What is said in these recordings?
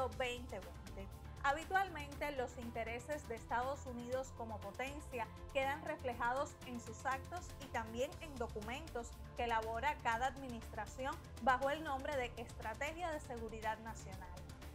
mundo 2020. Habitualmente los intereses de Estados Unidos como potencia quedan reflejados en sus actos y también en documentos que elabora cada administración bajo el nombre de Estrategia de Seguridad Nacional.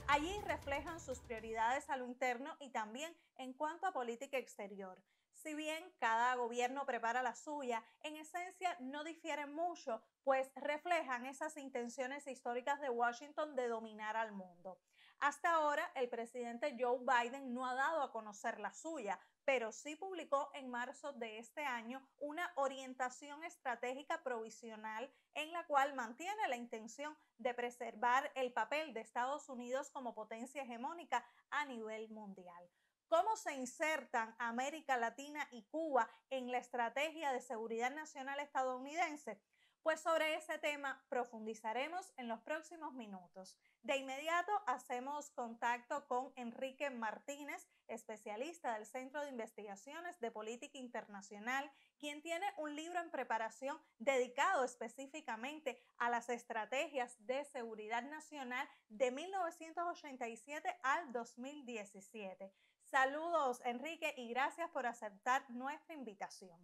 Allí reflejan sus prioridades a lo interno y también en cuanto a política exterior. Si bien cada gobierno prepara la suya, en esencia no difieren mucho, pues reflejan esas intenciones históricas de Washington de dominar al mundo. Hasta ahora, el presidente Joe Biden no ha dado a conocer la suya, pero sí publicó en marzo de este año una orientación estratégica provisional en la cual mantiene la intención de preservar el papel de Estados Unidos como potencia hegemónica a nivel mundial. ¿Cómo se insertan América Latina y Cuba en la estrategia de seguridad nacional estadounidense? Pues sobre ese tema profundizaremos en los próximos minutos. De inmediato hacemos contacto con Enrique Martínez, especialista del Centro de Investigaciones de Política Internacional, quien tiene un libro en preparación dedicado específicamente a las estrategias de seguridad nacional de 1987 al 2017. Saludos, Enrique, y gracias por aceptar nuestra invitación.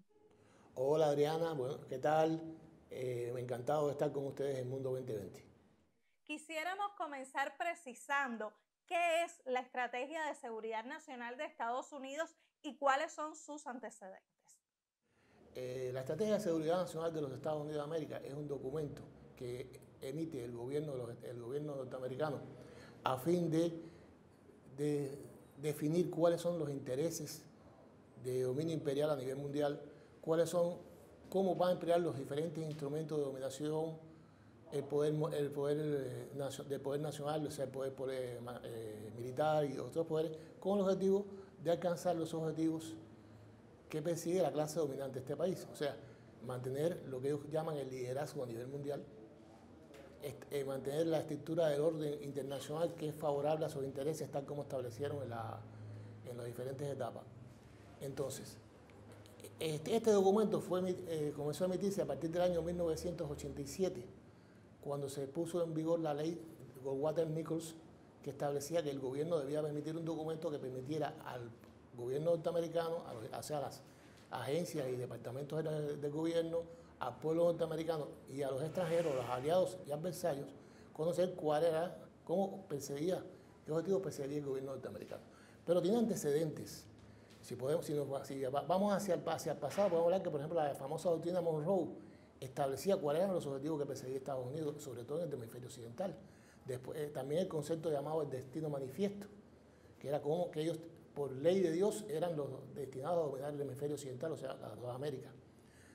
Hola Adriana, bueno, ¿qué tal? Encantado de estar con ustedes en Mundo 2020. Quisiéramos comenzar precisando qué es la Estrategia de Seguridad Nacional de Estados Unidos y cuáles son sus antecedentes. La Estrategia de Seguridad Nacional de los Estados Unidos de América es un documento que emite el gobierno norteamericano a fin de definir cuáles son los intereses de dominio imperial a nivel mundial, cómo van a emplear los diferentes instrumentos de dominación, del poder nacional, o sea, el poder militar y otros poderes, con el objetivo de alcanzar los objetivos que persigue la clase dominante de este país. O sea, mantener lo que ellos llaman el liderazgo a nivel mundial, mantener la estructura del orden internacional que es favorable a sus intereses, tal como establecieron en las diferentes etapas. Entonces, este documento comenzó a emitirse a partir del año 1987, cuando se puso en vigor la ley Goldwater-Nichols, que establecía que el gobierno debía emitir un documento que permitiera al gobierno norteamericano, a las agencias y departamentos del gobierno, al pueblo norteamericano y a los extranjeros, los aliados y adversarios, conocer cómo perseguía, qué objetivos perseguía el gobierno norteamericano. Pero tiene antecedentes. Si vamos hacia el pasado, podemos hablar que, por ejemplo, la famosa doctrina Monroe establecía cuáles eran los objetivos que perseguía Estados Unidos, sobre todo en el hemisferio occidental. Después, también el concepto llamado el destino manifiesto, que era como que ellos, por ley de Dios, eran los destinados a dominar el hemisferio occidental, o sea, las dos Américas.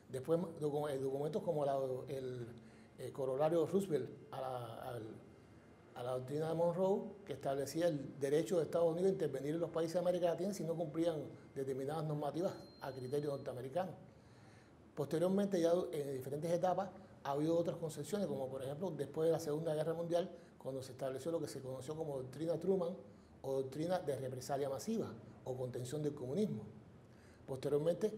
Después, documentos como el corolario de Roosevelt a la doctrina de Monroe, que establecía el derecho de Estados Unidos a intervenir en los países de América Latina si no cumplían determinadas normativas a criterio norteamericano. Posteriormente, ya en diferentes etapas, ha habido otras concepciones, como por ejemplo después de la Segunda Guerra Mundial, cuando se estableció lo que se conoció como doctrina Truman o doctrina de represalia masiva o contención del comunismo. Posteriormente,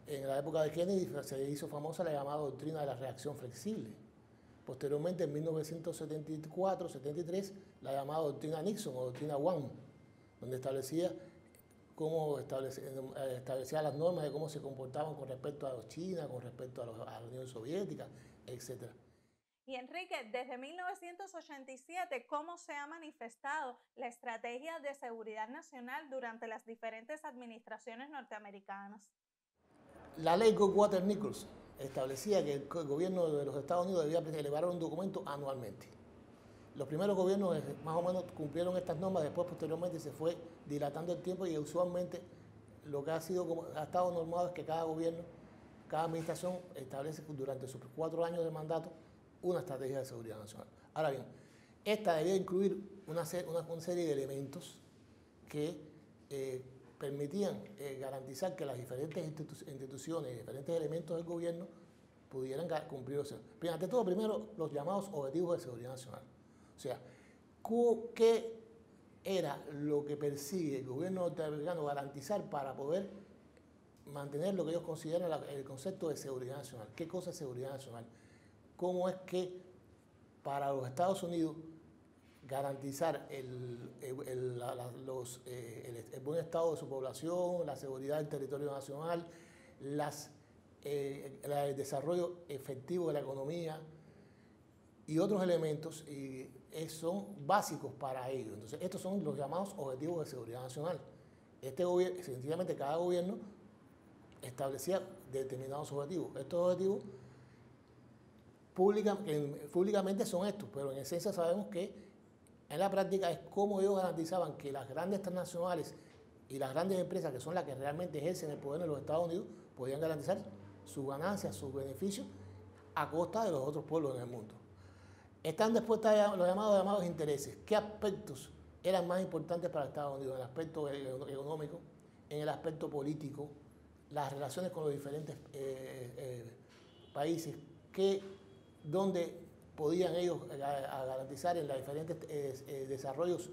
en la época de Kennedy se hizo famosa la llamada doctrina de la reacción flexible. Posteriormente, en 1974-73, la llamada doctrina Nixon o doctrina One, donde establecía las normas de cómo se comportaban con respecto a los China, con respecto a la Unión Soviética, etc. Y Enrique, desde 1987, ¿cómo se ha manifestado la estrategia de seguridad nacional durante las diferentes administraciones norteamericanas? La ley Goldwater-Nichols establecía que el gobierno de los Estados Unidos debía elevar un documento anualmente. Los primeros gobiernos más o menos cumplieron estas normas, después posteriormente se fue dilatando el tiempo y usualmente lo que ha estado normado es que cada gobierno, cada administración establece durante sus 4 años de mandato una estrategia de seguridad nacional. Ahora bien, esta debía incluir una serie de elementos que permitían garantizar que las diferentes instituciones y diferentes elementos del gobierno pudieran cumplirse. Pero ante todo, primero, los llamados objetivos de seguridad nacional. O sea, ¿qué era lo que persigue el gobierno norteamericano garantizar para poder mantener lo que ellos consideran el concepto de seguridad nacional? ¿Qué cosa es seguridad nacional? ¿Cómo es que para los Estados Unidos garantizar el buen estado de su población, la seguridad del territorio nacional, el desarrollo efectivo de la economía y otros elementos son básicos para ello. Entonces, estos son los llamados objetivos de seguridad nacional. Sencillamente cada gobierno establecía determinados objetivos. Estos objetivos públicamente son estos, pero en esencia sabemos que en la práctica es cómo ellos garantizaban que las grandes transnacionales y las grandes empresas, que son las que realmente ejercen el poder en los Estados Unidos, podían garantizar sus ganancias, sus beneficios a costa de los otros pueblos en el mundo. Están después los llamados intereses. ¿Qué aspectos eran más importantes para Estados Unidos? En el aspecto económico, en el aspecto político, las relaciones con los diferentes países, dónde podían ellos garantizar en los diferentes desarrollos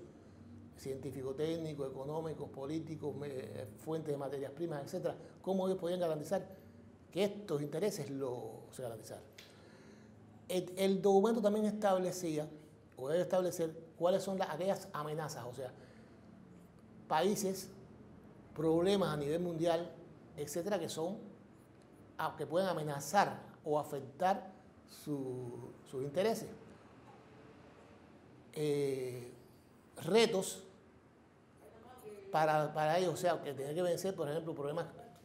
científico-técnicos, económicos, políticos, fuentes de materias primas, etcétera, cómo ellos podían garantizar que estos intereses se garantizaran. El documento también establecía, o debe establecer, cuáles son aquellas amenazas, o sea, países, problemas a nivel mundial, etcétera, que pueden amenazar o afectar sus intereses. Retos para ellos, o sea, que tienen que vencer, por ejemplo,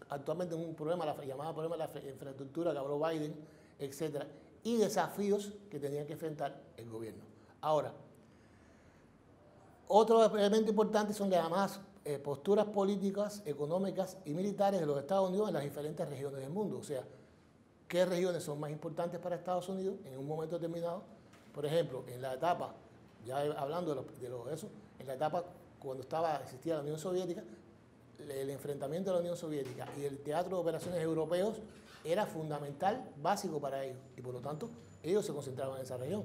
actualmente un problema, llamado problema de la infraestructura que habló Biden, etcétera, y desafíos que tenían que enfrentar el gobierno. Ahora, otro elemento importante son las llamadas posturas políticas, económicas y militares de los Estados Unidos en las diferentes regiones del mundo. O sea, qué regiones son más importantes para Estados Unidos en un momento determinado. Por ejemplo, en la etapa, ya hablando de eso, en la etapa cuando existía la Unión Soviética, el enfrentamiento de la Unión Soviética y el teatro de operaciones europeos era fundamental, básico para ellos, y por lo tanto ellos se concentraban en esa región.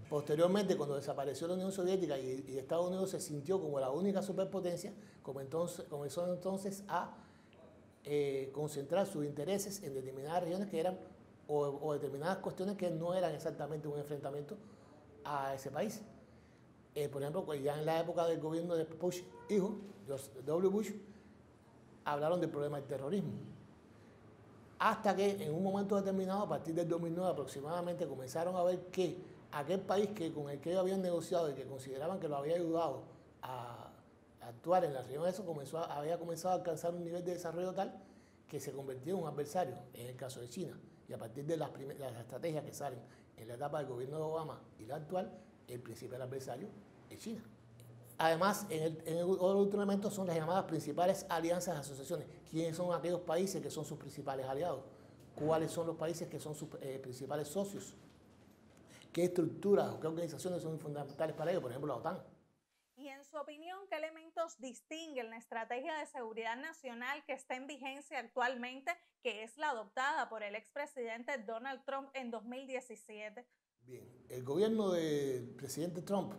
Posteriormente, cuando desapareció la Unión Soviética y Estados Unidos se sintió como la única superpotencia, comenzó entonces a concentrar sus intereses en determinadas regiones que eran, o determinadas cuestiones que no eran exactamente un enfrentamiento a ese país. Por ejemplo, pues ya en la época del gobierno de Bush, hijo, George W. Bush, hablaron del problema del terrorismo. Hasta que en un momento determinado, a partir del 2009 aproximadamente, comenzaron a ver que aquel país con el que ellos habían negociado y que consideraban que lo había ayudado a actuar en la región, había comenzado a alcanzar un nivel de desarrollo tal que se convirtió en un adversario, en el caso de China. Y a partir de las estrategias que salen en la etapa del gobierno de Obama y la actual, el principal adversario es China. Además, otro elemento son las llamadas principales alianzas y asociaciones. ¿Quiénes son aquellos países que son sus principales aliados? ¿Cuáles son los países que son sus principales socios? ¿Qué estructuras o qué organizaciones son fundamentales para ello? Por ejemplo, la OTAN. Y en su opinión, ¿qué elementos distinguen la estrategia de seguridad nacional que está en vigencia actualmente, que es la adoptada por el expresidente Donald Trump en 2017? Bien, el gobierno del presidente Trump,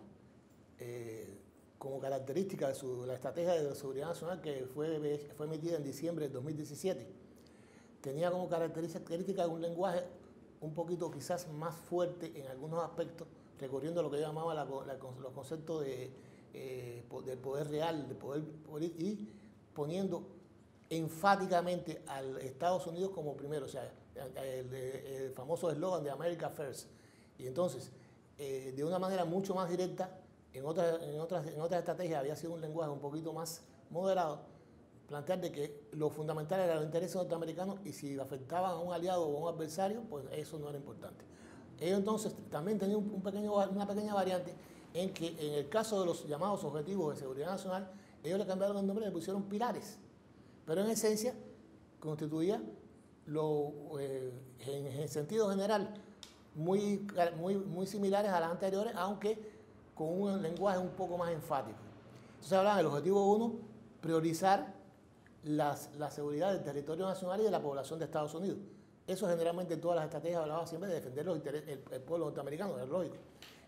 como característica de la estrategia de seguridad nacional que fue emitida en diciembre de 2017, tenía como característica un lenguaje un poquito quizás más fuerte en algunos aspectos, recurriendo a lo que yo llamaba los conceptos del poder real, del poder y poniendo enfáticamente al Estados Unidos como primero, o sea, el famoso eslogan de America First. Y entonces, de una manera mucho más directa, en otras estrategias había sido un lenguaje un poquito más moderado, plantear de que lo fundamental era los intereses norteamericanos y si afectaban a un aliado o a un adversario, pues eso no era importante. Ellos entonces también tenían una pequeña variante en que en el caso de los llamados objetivos de seguridad nacional, ellos le cambiaron el nombre y le pusieron pilares, pero en esencia constituía en sentido general muy similares a las anteriores, aunque con un lenguaje un poco más enfático. Entonces hablaban del objetivo 1, priorizar la seguridad del territorio nacional y de la población de Estados Unidos. Eso generalmente en todas las estrategias hablaba siempre de defender el pueblo norteamericano, es lógico.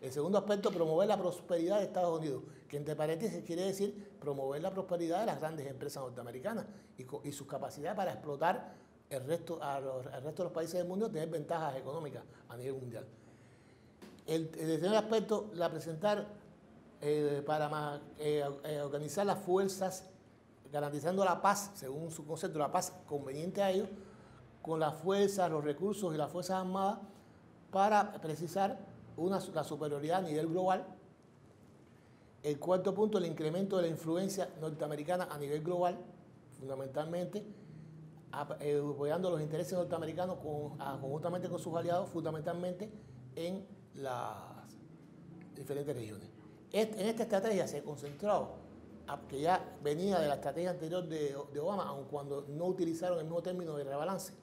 El segundo aspecto, promover la prosperidad de Estados Unidos, que entre paréntesis quiere decir promover la prosperidad de las grandes empresas norteamericanas y sus capacidades para explotar al resto de los países del mundo, tener ventajas económicas a nivel mundial. El tercer aspecto, presentar organizar las fuerzas, garantizando la paz, según su concepto, la paz conveniente a ellos, con las fuerzas, los recursos y las fuerzas armadas para precisar la superioridad a nivel global. El cuarto punto, el incremento de la influencia norteamericana a nivel global, fundamentalmente, apoyando los intereses norteamericanos conjuntamente con sus aliados, fundamentalmente en las diferentes regiones. En esta estrategia se concentró, que ya venía de la estrategia anterior de Obama, aun cuando no utilizaron el mismo término de rebalance,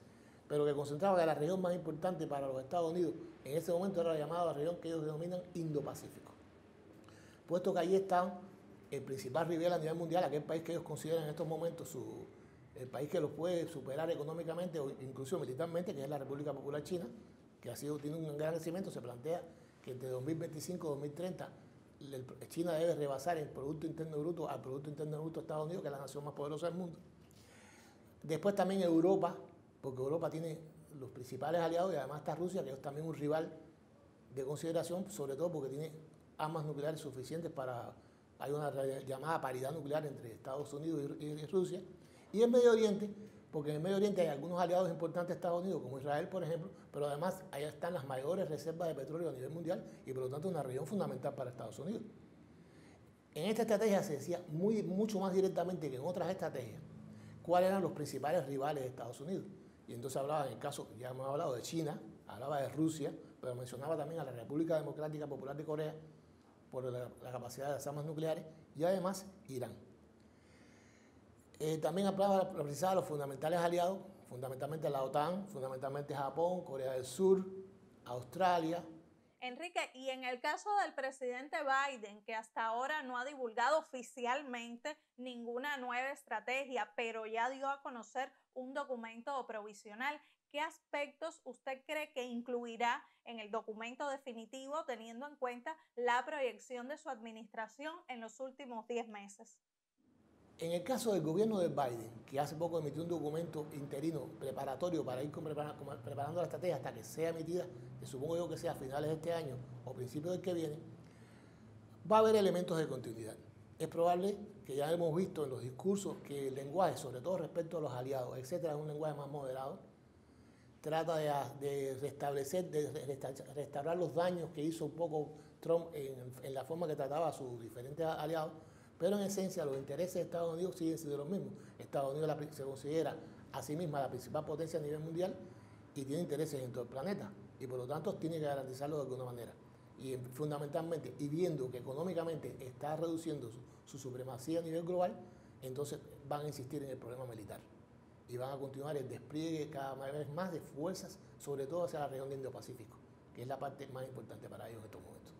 pero que concentraba que la región más importante para los Estados Unidos en ese momento era la llamada región que ellos denominan Indo-Pacífico. Puesto que allí está el principal rival a nivel mundial, aquel país que ellos consideran en estos momentos el país que los puede superar económicamente o incluso militarmente, que es la República Popular China, que tiene un gran crecimiento. Se plantea que entre 2025 y 2030 China debe rebasar el Producto Interno Bruto al Producto Interno Bruto de Estados Unidos, que es la nación más poderosa del mundo. Después también Europa, porque Europa tiene los principales aliados y además está Rusia, que es también un rival de consideración, sobre todo porque tiene armas nucleares suficientes hay una llamada paridad nuclear entre Estados Unidos y Rusia. Y el Medio Oriente, porque en el Medio Oriente hay algunos aliados importantes de Estados Unidos, como Israel, por ejemplo, pero además allá están las mayores reservas de petróleo a nivel mundial y por lo tanto una región fundamental para Estados Unidos. En esta estrategia se decía mucho más directamente que en otras estrategias cuáles eran los principales rivales de Estados Unidos. Y entonces hablaba, en el caso, ya hemos hablado de China, hablaba de Rusia, pero mencionaba también a la República Democrática Popular de Corea por la capacidad de las armas nucleares y además Irán. También hablaba, precisaba los fundamentales aliados, fundamentalmente la OTAN, fundamentalmente Japón, Corea del Sur, Australia. Enrique, y en el caso del presidente Biden, que hasta ahora no ha divulgado oficialmente ninguna nueva estrategia, pero ya dio a conocer un documento provisional, ¿qué aspectos usted cree que incluirá en el documento definitivo, teniendo en cuenta la proyección de su administración en los últimos 10 meses? En el caso del gobierno de Biden, que hace poco emitió un documento interino preparatorio para ir preparando la estrategia hasta que sea emitida, que supongo yo que sea a finales de este año o principios del que viene, va a haber elementos de continuidad. Es probable que ya hemos visto en los discursos que el lenguaje, sobre todo respecto a los aliados, etcétera, es un lenguaje más moderado. Trata de restaurar los daños que hizo un poco Trump en la forma que trataba a sus diferentes aliados, pero en esencia los intereses de Estados Unidos siguen siendo los mismos. Estados Unidos se considera a sí misma la principal potencia a nivel mundial y tiene intereses en todo el planeta y por lo tanto tiene que garantizarlo de alguna manera. Y fundamentalmente, y viendo que económicamente está reduciendo su supremacía a nivel global, entonces van a insistir en el problema militar y van a continuar el despliegue cada vez más de fuerzas, sobre todo hacia la región del Indo-Pacífico, que es la parte más importante para ellos en estos momentos.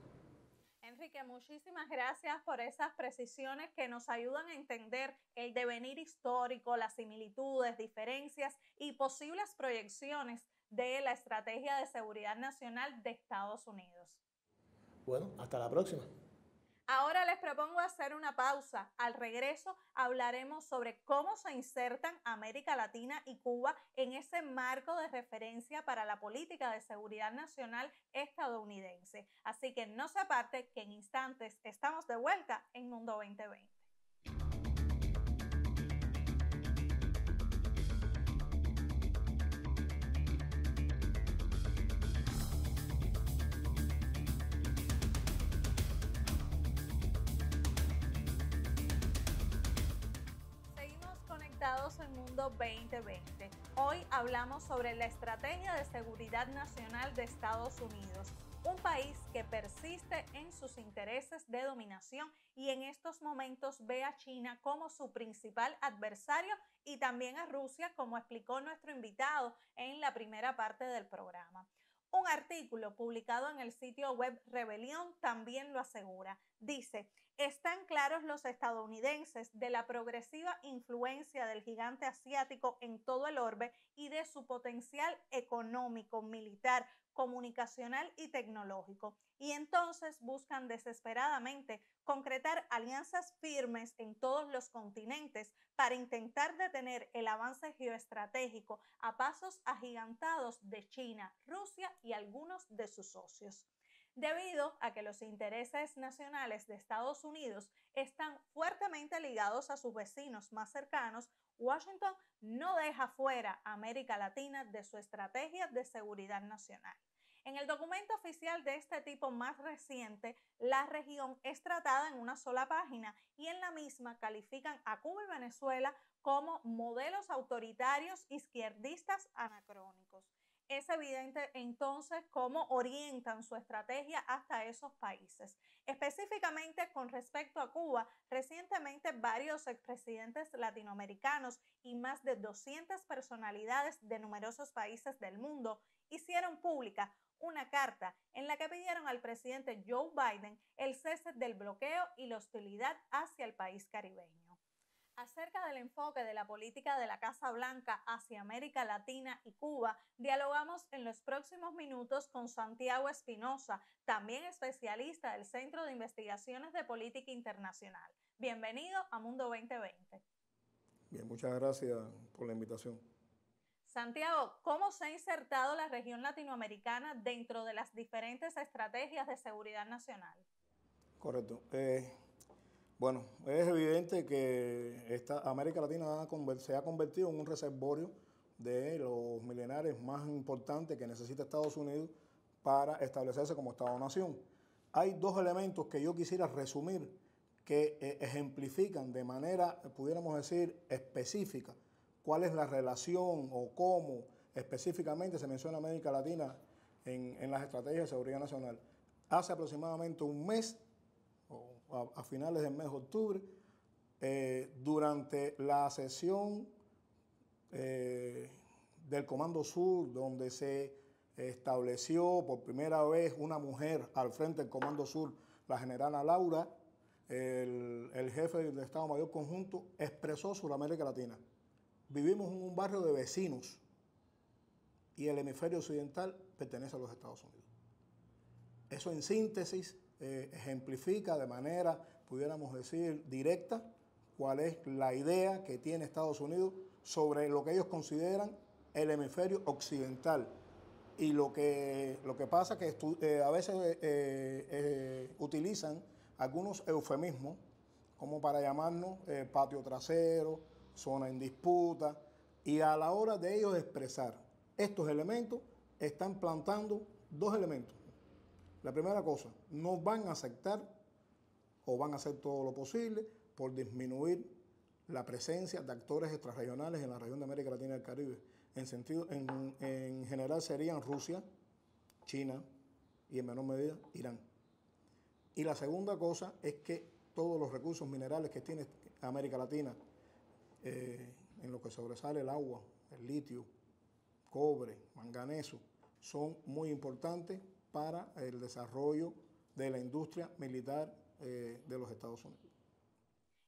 Enrique, muchísimas gracias por esas precisiones que nos ayudan a entender el devenir histórico, las similitudes, diferencias y posibles proyecciones de la estrategia de seguridad nacional de Estados Unidos. Bueno, hasta la próxima. Ahora les propongo hacer una pausa. Al regreso hablaremos sobre cómo se insertan América Latina y Cuba en ese marco de referencia para la política de seguridad nacional estadounidense. Así que no se aparte, que en instantes estamos de vuelta en Mundo 2020. En Mundo 2020. Hoy hablamos sobre la estrategia de seguridad nacional de Estados Unidos, un país que persiste en sus intereses de dominación y en estos momentos ve a China como su principal adversario y también a Rusia, como explicó nuestro invitado en la primera parte del programa. Un artículo publicado en el sitio web Rebelión también lo asegura. Dice: están claros los estadounidenses de la progresiva influencia del gigante asiático en todo el orbe y de su potencial económico, militar, comunicacional y tecnológico. Y entonces buscan desesperadamente concretar alianzas firmes en todos los continentes para intentar detener el avance geoestratégico a pasos agigantados de China, Rusia y algunos de sus socios. debido a que los intereses nacionales de Estados Unidos están fuertemente ligados a sus vecinos más cercanos. Washington no deja fuera a América Latina de su estrategia de seguridad nacional. En el documento oficial de este tipo más reciente, la región es tratada en una sola página y en la misma califican a Cuba y Venezuela como modelos autoritarios izquierdistas anacrónicos. Es evidente entonces cómo orientan su estrategia hasta esos países. Específicamente con respecto a Cuba, recientemente varios expresidentes latinoamericanos y más de 200 personalidades de numerosos países del mundo hicieron pública una carta en la que pidieron al presidente Joe Biden el cese del bloqueo y la hostilidad hacia el país caribeño. Acerca del enfoque de la política de la Casa Blanca hacia América Latina y Cuba, dialogamos en los próximos minutos con Santiago Espinosa, también especialista del Centro de Investigaciones de Política Internacional. Bienvenido a Mundo 2020. Bien, muchas gracias por la invitación. Santiago, ¿cómo se ha insertado la región latinoamericana dentro de las diferentes estrategias de seguridad nacional? Correcto. Bueno, es evidente que América Latina se ha convertido en un reservorio de los milenarios más importantes que necesita Estados Unidos para establecerse como Estado-nación. Hay dos elementos que yo quisiera resumir que ejemplifican de manera, pudiéramos decir, específica cuál es la relación o cómo específicamente se menciona América Latina en las estrategias de seguridad nacional. Hace aproximadamente un mes, a finales del mes de octubre, durante la sesión del Comando Sur, donde se estableció por primera vez una mujer al frente del Comando Sur, la generala Laura, el jefe del Estado Mayor Conjunto expresó sobre América Latina: vivimos en un barrio de vecinos y el hemisferio occidental pertenece a los Estados Unidos. Eso en síntesis ejemplifica de manera, pudiéramos decir, directa cuál es la idea que tiene Estados Unidos sobre lo que ellos consideran el hemisferio occidental. Y lo que pasa es que a veces utilizan algunos eufemismos como para llamarnos patio trasero, zona en disputa, y a la hora de ellos expresar estos elementos, están plantando dos elementos. La primera cosa, no van a aceptar o van a hacer todo lo posible por disminuir la presencia de actores extrarregionales en la región de América Latina y el Caribe. En general serían Rusia, China y en menor medida Irán. Y la segunda cosa es que todos los recursos minerales que tiene América Latina, en lo que sobresale el agua, el litio, cobre, manganeso, son muy importantes para el desarrollo de la industria militar de los Estados Unidos.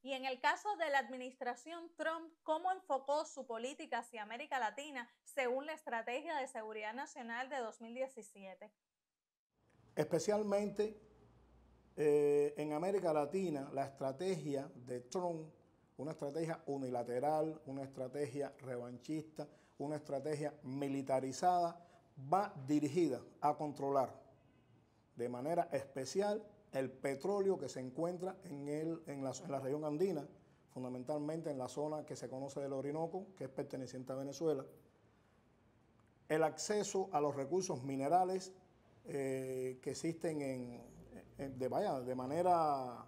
Y en el caso de la administración Trump, ¿cómo enfocó su política hacia América Latina según la Estrategia de Seguridad Nacional de 2017? Especialmente en América Latina, la estrategia de Trump, una estrategia unilateral, una estrategia revanchista, una estrategia militarizada, va dirigida a controlar de manera especial el petróleo que se encuentra en la región andina, fundamentalmente en la zona que se conoce del Orinoco, que es perteneciente a Venezuela, el acceso a los recursos minerales que existen de manera,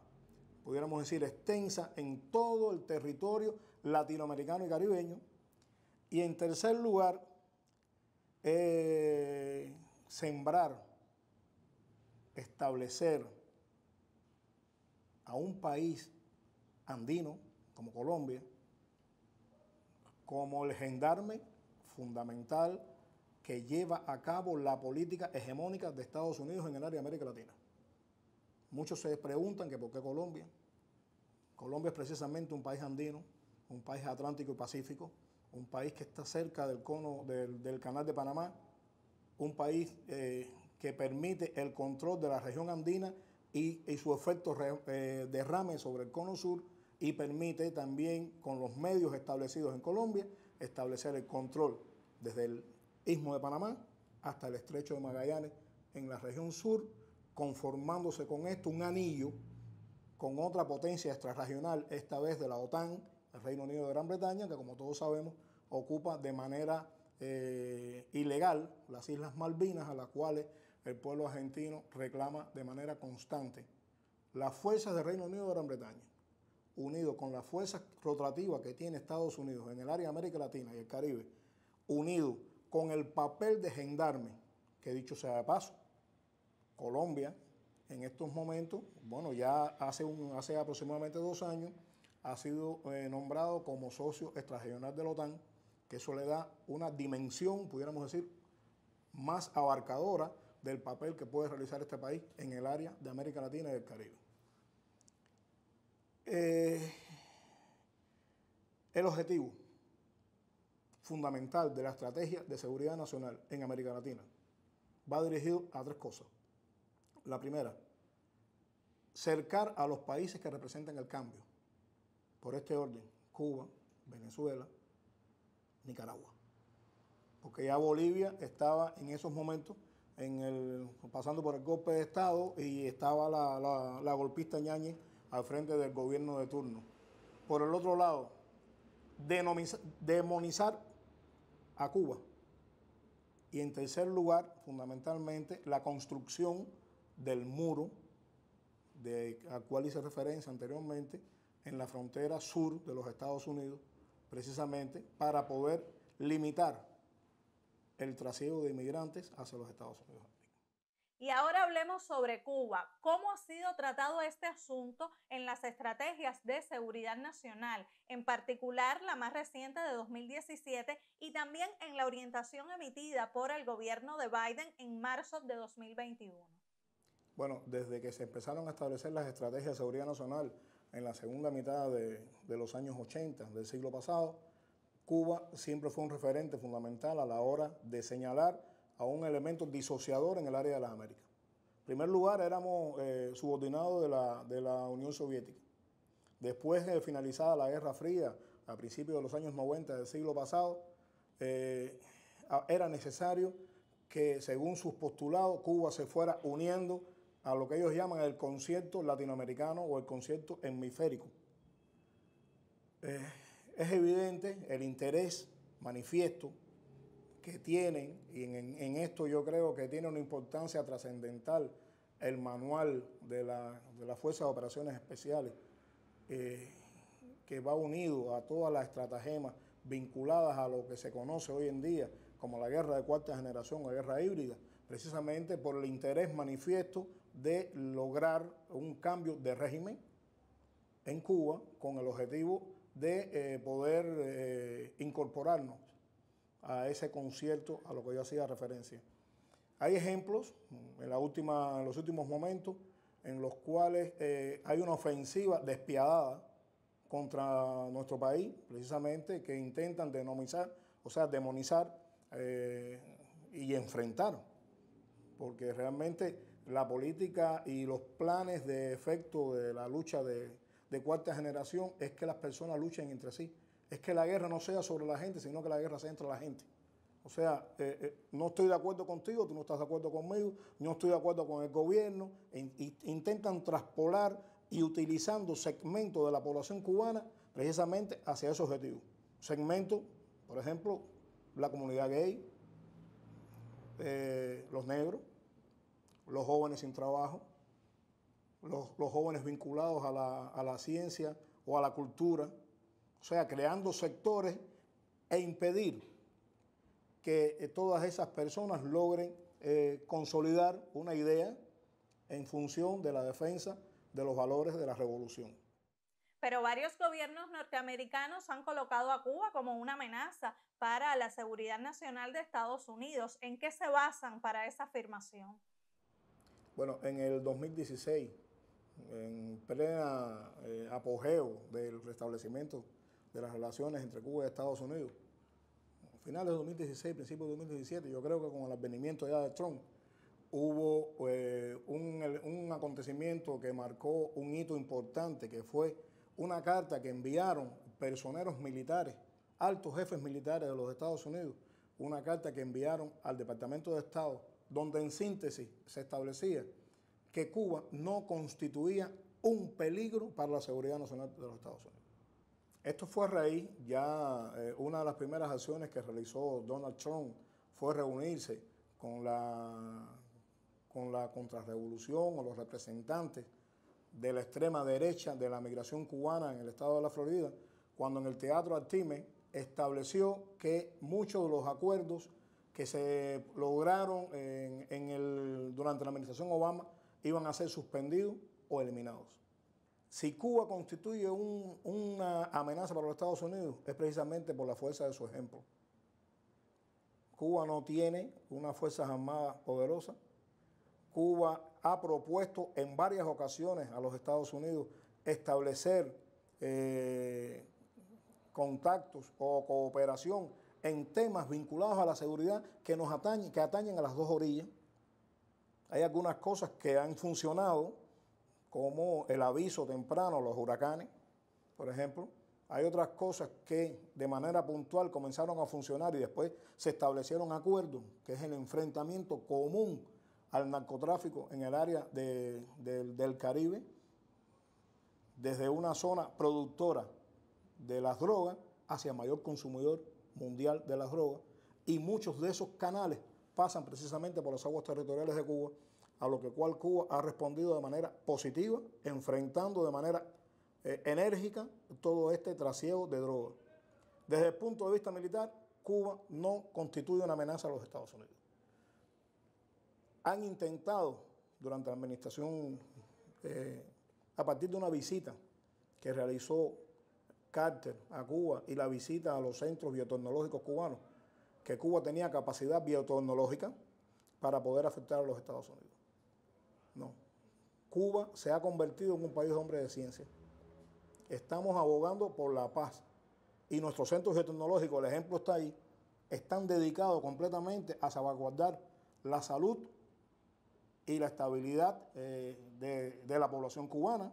pudiéramos decir, extensa en todo el territorio latinoamericano y caribeño. Y en tercer lugar, sembrar, establecer a un país andino como Colombia como el gendarme fundamental que lleva a cabo la política hegemónica de Estados Unidos en el área de América Latina. Muchos se preguntan que por qué Colombia. Colombia es precisamente un país andino, un país atlántico y pacífico, un país que está cerca del cono del Canal de Panamá, un país que permite el control de la región andina y su efecto derrame sobre el cono sur, y permite también, con los medios establecidos en Colombia, establecer el control desde el Istmo de Panamá hasta el Estrecho de Magallanes en la región sur conformándose con esto un anillo con otra potencia extrarregional, esta vez de la OTAN, el Reino Unido de Gran Bretaña, que como todos sabemos ocupa de manera ilegal las Islas Malvinas, a las cuales el pueblo argentino reclama de manera constante. Las fuerzas del Reino Unido de Gran Bretaña, unido con las fuerzas rotativas que tiene Estados Unidos en el área de América Latina y el Caribe, unido con el papel de gendarme, que dicho sea de paso, Colombia en estos momentos, bueno, ya hace aproximadamente 2 años, ha sido nombrado como socio extrarregional de la OTAN, que eso le da una dimensión, pudiéramos decir, más abarcadora del papel que puede realizar este país en el área de América Latina y el Caribe. El objetivo fundamental de la estrategia de seguridad nacional en América Latina va dirigido a 3 cosas. La primera, cercar a los países que representan el cambio. Por este orden, Cuba, Venezuela, Nicaragua. Porque ya Bolivia estaba en esos momentos pasando por el golpe de Estado y estaba la golpista Ñáñez al frente del gobierno de turno. Por el otro lado, demonizar a Cuba. Y en tercer lugar, fundamentalmente, la construcción del muro al cual hice referencia anteriormente en la frontera sur de los Estados Unidos, precisamente para poder limitar el trasiego de inmigrantes hacia los Estados Unidos. Y ahora hablemos sobre Cuba. ¿Cómo ha sido tratado este asunto en las estrategias de seguridad nacional, en particular la más reciente de 2017 y también en la orientación emitida por el gobierno de Biden en marzo de 2021? Bueno, desde que se empezaron a establecer las estrategias de seguridad nacional en la segunda mitad de los años 80 del siglo pasado, Cuba siempre fue un referente fundamental a la hora de señalar a un elemento disociador en el área de las Américas. En primer lugar, éramos subordinados de la Unión Soviética. Después de finalizada la Guerra Fría, a principios de los años 90 del siglo pasado, era necesario que, según sus postulados, Cuba se fuera uniendo a lo que ellos llaman el concierto latinoamericano o el concierto hemisférico. Es evidente el interés manifiesto que tienen, y en esto yo creo que tiene una importancia trascendental el manual de la Fuerza de Operaciones Especiales, que va unido a todas las estratagemas vinculadas a lo que se conoce hoy en día como la guerra de cuarta generación o guerra híbrida, precisamente por el interés manifiesto de lograr un cambio de régimen en Cuba con el objetivo de poder incorporarnos a ese concierto a lo que yo hacía referencia. Hay ejemplos en los últimos momentos en los cuales hay una ofensiva despiadada contra nuestro país, precisamente, que intentan demonizar y enfrentar, porque realmente la política y los planes de efecto de la lucha de cuarta generación es que las personas luchen entre sí. Es que la guerra no sea sobre la gente, sino que la guerra sea entre la gente. O sea, no estoy de acuerdo contigo, tú no estás de acuerdo conmigo, no estoy de acuerdo con el gobierno. Intentan traspolar y utilizando segmentos de la población cubana precisamente hacia ese objetivo. Segmentos, por ejemplo, la comunidad gay, los negros, los jóvenes sin trabajo, los jóvenes vinculados a la ciencia o a la cultura. O sea, creando sectores e impedir que todas esas personas logren consolidar una idea en función de la defensa de los valores de la revolución. Pero varios gobiernos norteamericanos han colocado a Cuba como una amenaza para la seguridad nacional de Estados Unidos. ¿En qué se basan para esa afirmación? Bueno, en el 2016, en plena apogeo del restablecimiento de las relaciones entre Cuba y Estados Unidos, a finales de 2016, principios de 2017, yo creo que con el advenimiento ya de Trump, hubo un acontecimiento que marcó un hito importante, que fue una carta que enviaron personeros militares, altos jefes militares de los Estados Unidos, una carta que enviaron al Departamento de Estado, donde en síntesis se establecía que Cuba no constituía un peligro para la seguridad nacional de los Estados Unidos. Esto fue a raíz, una de las primeras acciones que realizó Donald Trump fue reunirse con la contrarrevolución o los representantes de la extrema derecha de la migración cubana en el estado de la Florida, cuando en el Teatro Artimes estableció que muchos de los acuerdos que se lograron durante la administración Obama iban a ser suspendidos o eliminados. Si Cuba constituye una amenaza para los Estados Unidos, es precisamente por la fuerza de su ejemplo. Cuba no tiene unas fuerzas armadas poderosas. Cuba ha propuesto en varias ocasiones a los Estados Unidos establecer contactos o cooperación en temas vinculados a la seguridad que atañen a las dos orillas. Hay algunas cosas que han funcionado, como el aviso temprano a los huracanes, por ejemplo. Hay otras cosas que de manera puntual comenzaron a funcionar y después se establecieron acuerdos, que es el enfrentamiento común al narcotráfico en el área del Caribe, desde una zona productora de las drogas hacia mayor consumidor mundial de las drogas, y muchos de esos canales pasan precisamente por las aguas territoriales de Cuba, a lo que cual Cuba ha respondido de manera positiva, enfrentando de manera enérgica todo este trasiego de drogas. Desde el punto de vista militar, Cuba no constituye una amenaza a los Estados Unidos. Han intentado, durante la administración, a partir de una visita que realizó Carter a Cuba y la visita a los centros biotecnológicos cubanos, que Cuba tenía capacidad biotecnológica para poder afectar a los Estados Unidos. No. Cuba se ha convertido en un país de hombres de ciencia. Estamos abogando por la paz. Y nuestros centros biotecnológicos, el ejemplo está ahí, están dedicados completamente a salvaguardar la salud y la estabilidad de la población cubana.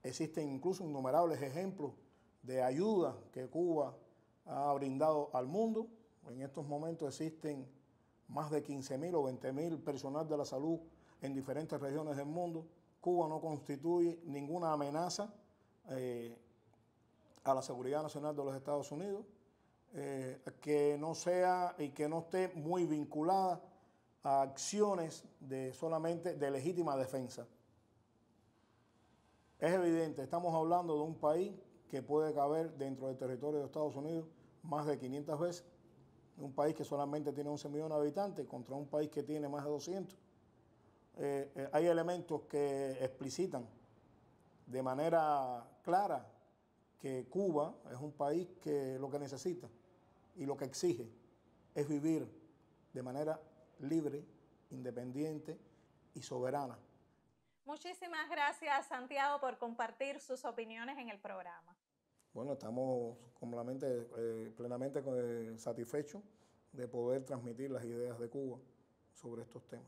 Existen incluso innumerables ejemplos de ayuda que Cuba ha brindado al mundo. En estos momentos existen más de 15.000 o 20.000 personal de la salud en diferentes regiones del mundo. Cuba no constituye ninguna amenaza a la seguridad nacional de los Estados Unidos, que no sea y que no esté muy vinculada a acciones solamente de legítima defensa. Es evidente, estamos hablando de un país que puede caber dentro del territorio de Estados Unidos más de 500 veces, un país que solamente tiene 11 millones de habitantes contra un país que tiene más de 200. Hay elementos que explicitan de manera clara que Cuba es un país que lo que necesita y lo que exige es vivir de manera libre, independiente y soberana. Muchísimas gracias, Santiago, por compartir sus opiniones en el programa. Bueno, estamos plenamente satisfechos de poder transmitir las ideas de Cuba sobre estos temas.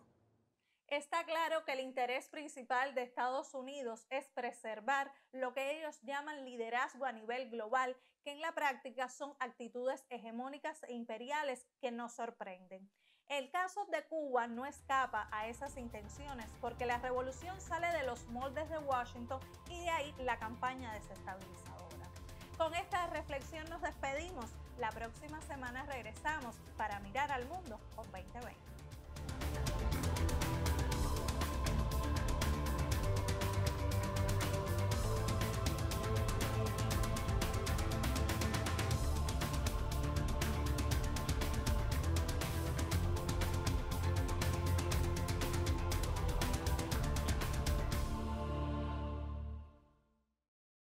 Está claro que el interés principal de Estados Unidos es preservar lo que ellos llaman liderazgo a nivel global, que en la práctica son actitudes hegemónicas e imperiales que nos sorprenden. El caso de Cuba no escapa a esas intenciones porque la revolución sale de los moldes de Washington y de ahí la campaña desestabilizadora. Con esta reflexión nos despedimos. La próxima semana regresamos para mirar al mundo con 2020.